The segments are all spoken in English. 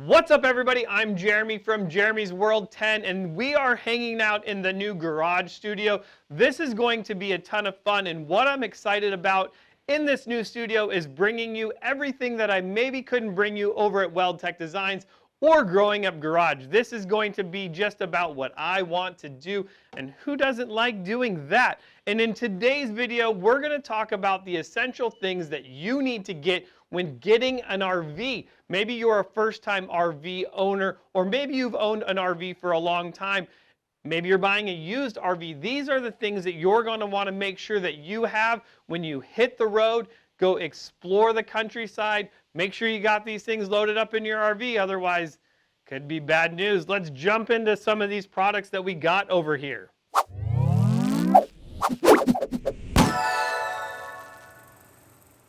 What's up, everybody? I'm Jeremy from Jeremy's World 10, and we are hanging out in the new garage studio. This is going to be a ton of fun, and what I'm excited about in this new studio is bringing you everything that I maybe couldn't bring you over at Weld Tech Designs or Growing Up Garage. This is going to be just about what I want to do, and who doesn't like doing that? And in today's video, we're going to talk about the essential things that you need to get when getting an RV. Maybe you're a first-time RV owner, or maybe you've owned an RV for a long time. Maybe you're buying a used RV. These are the things that you're going to want to make sure that you have when you hit the road, go explore the countryside. Make sure you got these things loaded up in your RV, otherwise could be bad news. Let's jump into some of these products that we got over here.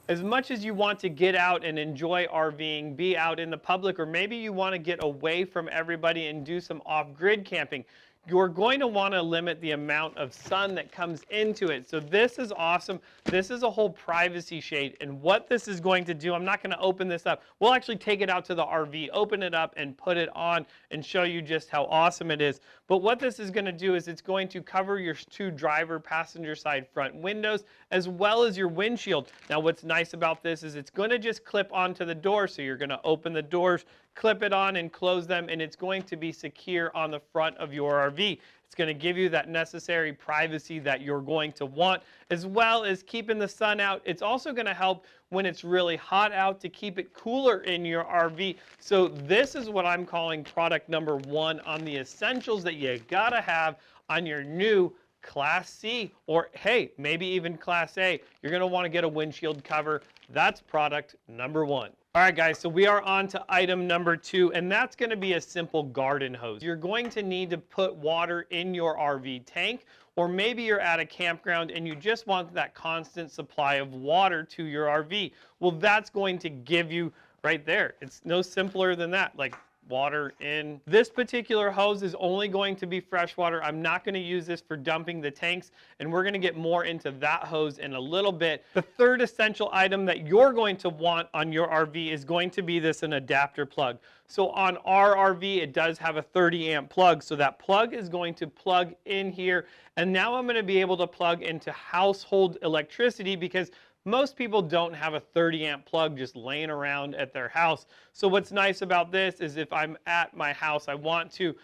As much as you want to get out and enjoy RVing, be out in the public, or maybe you want to get away from everybody and do some off-grid camping, you're going to want to limit the amount of sun that comes into it. So this is awesome. This is a whole privacy shade, and what this is going to do, I'm not going to open this up. We'll actually take it out to the RV, open it up, and put it on and show you just how awesome it is. But what this is going to do is it's going to cover your two driver passenger side front windows as well as your windshield. Now what's nice about this is it's going to just clip onto the door, so you're going to open the doors, clip it on and close them, and it's going to be secure on the front of your RV. It's going to give you that necessary privacy that you're going to want, as well as keeping the sun out. It's also going to help when it's really hot out to keep it cooler in your RV. So this is what I'm calling product number one on the essentials that you gotta have on your new Class C, or hey, maybe even Class A. You're going to want to get a windshield cover. That's product number one. All right, guys, so we are on to item number two, and that's going to be a simple garden hose. You're going to need to put water in your RV tank, or maybe you're at a campground and you just want that constant supply of water to your RV. Well, that's going to give you right there. It's no simpler than that. Like, water in. This particular hose is only going to be freshwater. I'm not going to use this for dumping the tanks, and we're going to get more into that hose in a little bit. The third essential item that you're going to want on your RV is going to be an adapter plug. So on our RV, it does have a 30 amp plug, so that plug is going to plug in here, and now I'm going to be able to plug into household electricity because most people don't have a 30 amp plug just laying around at their house. So what's nice about this is if I'm at my house, I want to,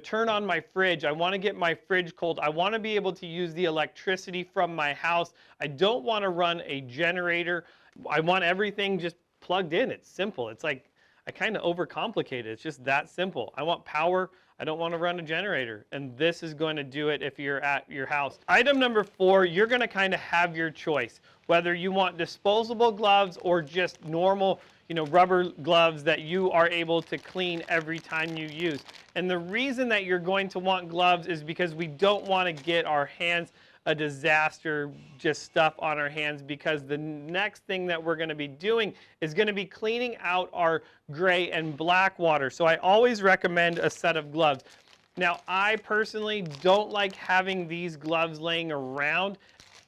turn on my fridge. I want to get my fridge cold. I want to be able to use the electricity from my house. I don't want to run a generator. I want everything just plugged in. It's simple. It's like, I kind of overcomplicate it. It's just that simple. I want power. I don't want to run a generator, and this is going to do it if you're at your house. Item number four, you're going to kind of have your choice, whether you want disposable gloves or just normal, rubber gloves that you are able to clean every time you use. And the reason that you're going to want gloves is because we don't want to get our hands a disaster, just stuff on our hands, because the next thing that we're going to be doing is going to be cleaning out our gray and black water. So I always recommend a set of gloves. Now, I personally don't like having these gloves laying around.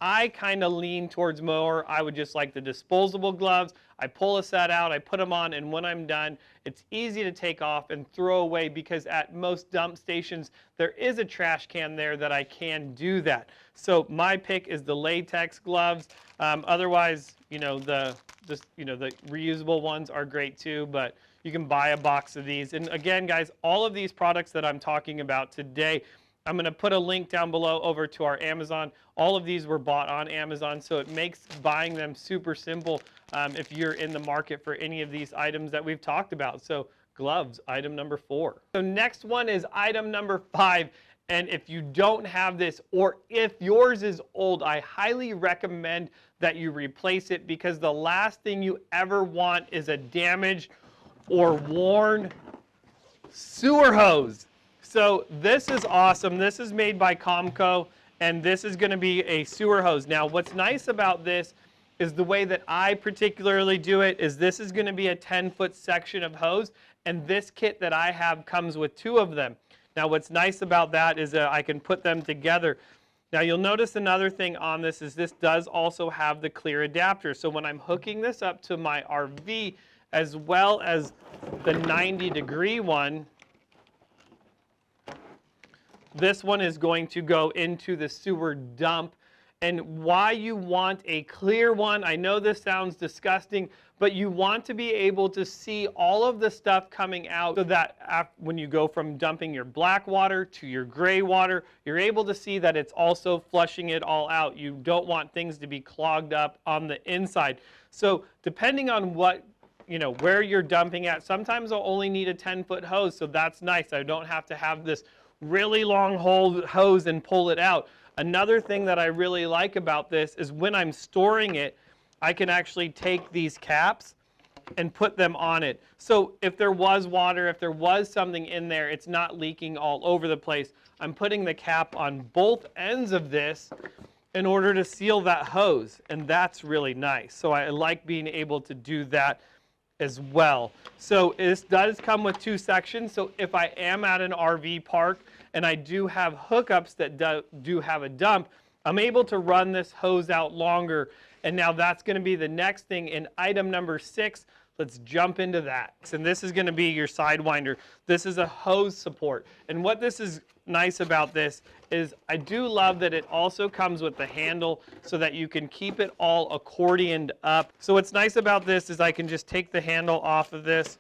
I kind of lean towards more, I would just like the disposable gloves. I pull a set out, I put them on, and when I'm done, it's easy to take off and throw away, because at most dump stations, there is a trash can there that I can do that. So my pick is the latex gloves. Otherwise, the reusable ones are great too, but you can buy a box of these. And again, guys, all of these products that I'm talking about today, I'm going to put a link down below over to our Amazon. All of these were bought on Amazon, so it makes buying them super simple if you're in the market for any of these items that we've talked about. So gloves, item number four. So next one is item number five. And if you don't have this, or if yours is old, I highly recommend that you replace it, because the last thing you ever want is a damaged or worn sewer hose. So this is awesome. This is made by Camco, and this is going to be a sewer hose. Now, what's nice about this is the way that I particularly do it is this is going to be a 10-foot section of hose, and this kit that I have comes with two of them. Now, what's nice about that is that I can put them together. Now, you'll notice another thing on this is this does also have the clear adapter. So when I'm hooking this up to my RV, as well as the 90-degree one. This one is going to go into the sewer dump. And why you want a clear one, I know this sounds disgusting, but you want to be able to see all of the stuff coming out so that when you go from dumping your black water to your gray water, you're able to see that it's also flushing it all out. You don't want things to be clogged up on the inside. So depending on what, where you're dumping at, sometimes I'll only need a 10-foot hose, so that's nice. I don't have to have this really long hose and pull it out. Another thing that I really like about this is when I'm storing it, I can actually take these caps and put them on it. So if there was water, if there was something in there, it's not leaking all over the place. I'm putting the cap on both ends of this in order to seal that hose, and that's really nice. So I like being able to do that as well. So this does come with 2 sections. So if I am at an RV park and I do have hookups that do have a dump, I'm able to run this hose out longer. And now that's going to be the next thing in item number 6. Let's jump into that. And this is going to be your Sidewinder. This is a hose support. And what this is nice about this is I do love that it also comes with the handle so that you can keep it all accordioned up. So what's nice about this is I can just take the handle off of this,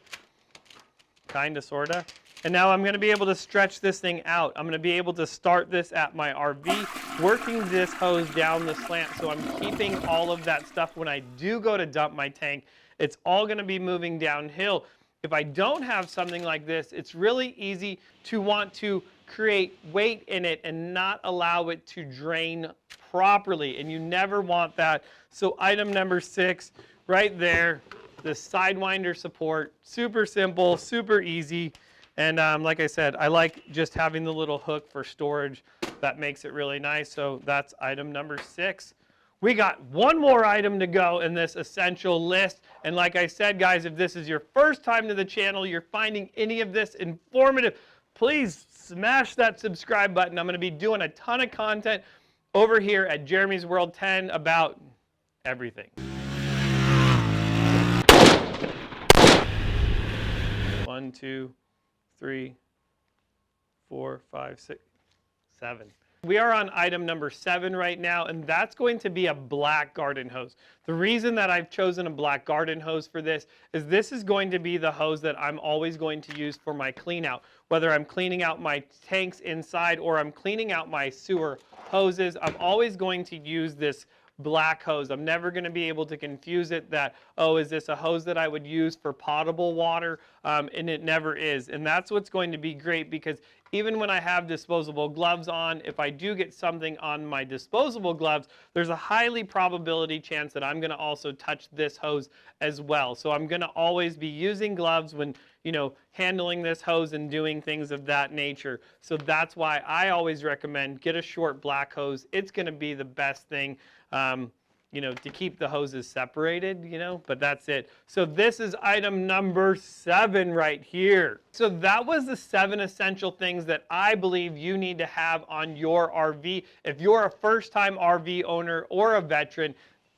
kind of, sort of. And now I'm going to be able to stretch this thing out. I'm going to be able to start this at my RV, working this hose down the slant so I'm keeping all of that stuff when I do go to dump my tank. It's all going to be moving downhill. If I don't have something like this, it's really easy to want to create weight in it and not allow it to drain properly, and you never want that. So item number 6, right there, the Sidewinder support. Super simple, super easy. And like I said, I like just having the little hook for storage. That makes it really nice. So that's item number 6. We got one more item to go in this essential list. And like I said, guys, if this is your first time to the channel, you're finding any of this informative, please smash that subscribe button. I'm going to be doing a ton of content over here at Jeremy's World 10 about everything. 1, 2, 3, 4, 5, 6, 7. We are on item number 7 right now, and that's going to be a black garden hose. The reason that I've chosen a black garden hose for this is going to be the hose that I'm always going to use for my clean out. Whether I'm cleaning out my tanks inside or I'm cleaning out my sewer hoses, I'm always going to use this black hose. I'm never going to be able to confuse it that, oh, is this a hose that I would use for potable water? And it never is. And that's what's going to be great, because even when I have disposable gloves on, if I do get something on my disposable gloves, there's a highly probability chance that I'm going to also touch this hose as well. So I'm going to always be using gloves when, handling this hose and doing things of that nature. So that's why I always recommend get a short black hose. It's going to be the best thing. To keep the hoses separated, but that's it. So this is item number 7 right here. So that was the 7 essential things that I believe you need to have on your RV. If you're a first-time RV owner or a veteran,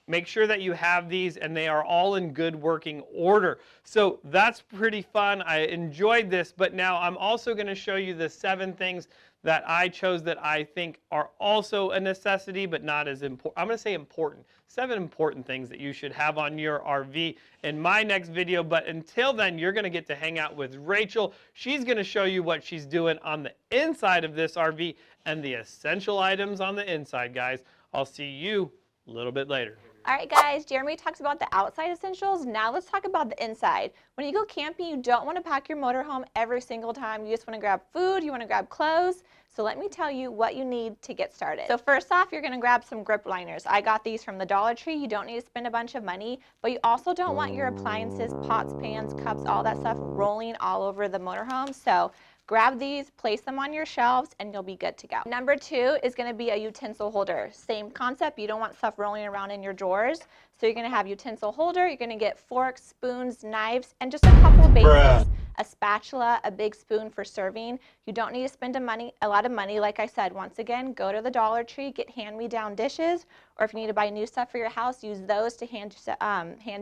make sure that you have these and they are all in good working order. So that's pretty fun. I enjoyed this, but now I'm also going to show you the 7 things that I chose that I think are also a necessity, but not as important. I'm going to say important. 7 important things that you should have on your RV in my next video. But until then, you're going to get to hang out with Rachel. She's going to show you what she's doing on the inside of this RV and the essential items on the inside, guys. I'll see you a little bit later. All right, guys, Jeremy talks about the outside essentials. Now let's talk about the inside. When you go camping, you don't want to pack your motorhome every single time. You just want to grab food, you want to grab clothes. So let me tell you what you need to get started. So first off, you're going to grab some grip liners. I got these from the Dollar Tree. You don't need to spend a bunch of money, but you also don't want your appliances, pots, pans, cups, all that stuff rolling all over the motorhome. So grab these, place them on your shelves, and you'll be good to go. Number 2 is going to be a utensil holder. Same concept. You don't want stuff rolling around in your drawers. So you're going to have utensil holder, you're going to get forks, spoons, knives, and just a couple of basics. A spatula, a big spoon for serving. You don't need to spend a lot of money. Like I said, once again, go to the Dollar Tree, get hand-me-down dishes, or if you need to buy new stuff for your house, use those to hand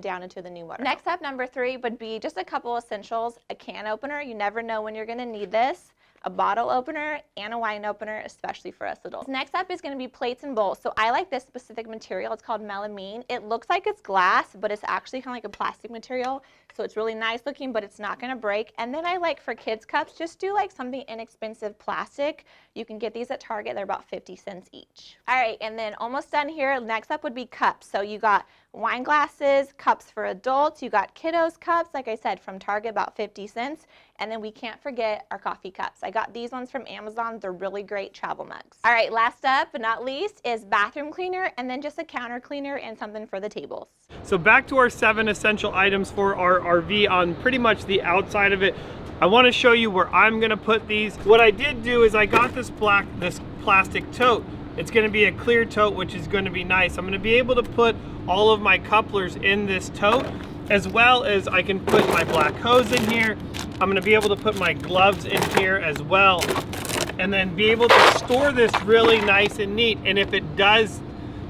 down into the new motor. Next up, number 3 would be just a couple essentials. A can opener, you never know when you're going to need this. A bottle opener, and a wine opener, especially for us adults. Next up is going to be plates and bowls. So I like this specific material. It's called melamine. It looks like it's glass, but it's actually kind of like a plastic material. So it's really nice looking, but it's not going to break. And then I like for kids cups, just do like something inexpensive plastic. You can get these at Target. They're about 50 cents each. All right, and then almost done here. Next up would be cups. So you got wine glasses, cups for adults. You got kiddos cups, like I said, from Target, about 50 cents. And then we can't forget our coffee cups. I got these ones from Amazon. They're really great travel mugs. All right, last up but not least is bathroom cleaner, and then just a counter cleaner and something for the tables. So back to our 7 essential items for our RV on pretty much the outside of it. I want to show you where I'm going to put these. What I did do is I got this plastic tote. It's going to be a clear tote, which is going to be nice. I'm going to be able to put all of my couplers in this tote, as well as I can put my black hose in here. I'm going to be able to put my gloves in here as well, and then be able to store this really nice and neat. And if it does,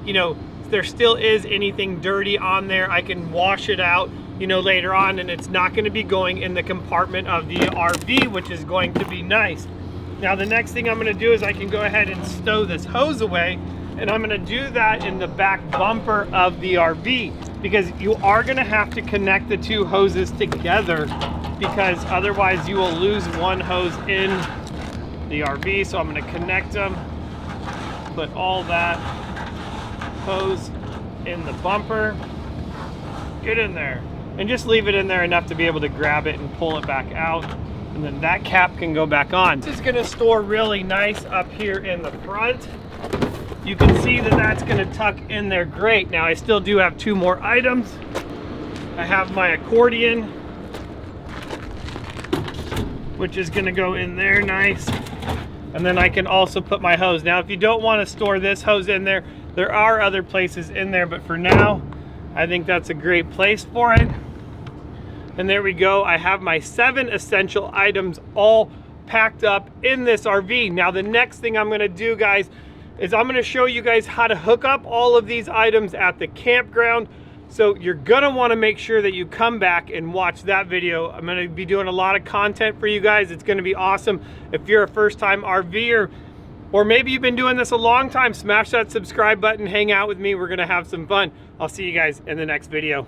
you know, there still is anything dirty on there, I can wash it out, you know, later on, and it's not going to be going in the compartment of the RV, which is going to be nice. Now the next thing I'm going to do is I can go ahead and stow this hose away, and I'm going to do that in the back bumper of the RV, because you are going to have to connect the 2 hoses together, because otherwise you will lose one hose in the RV. So I'm going to connect them, put all that hose in the bumper, get in there, and just leave it in there enough to be able to grab it and pull it back out, and then that cap can go back on. This is going to store really nice up here in the front. You can see that that's going to tuck in there great. Now I still do have 2 more items. I have my accordion, which is going to go in there nice, and then I can also put my hose. Now if you don't want to store this hose in there, there are other places in there, but for now I think that's a great place for it. And there we go. I have my 7 essential items all packed up in this RV. Now the next thing I'm going to do, guys, is I'm going to show you guys how to hook up all of these items at the campground. So you're going to want to make sure that you come back and watch that video. I'm going to be doing a lot of content for you guys. It's going to be awesome. If you're a first-time RVer, or maybe you've been doing this a long time, smash that subscribe button, hang out with me. We're going to have some fun. I'll see you guys in the next video.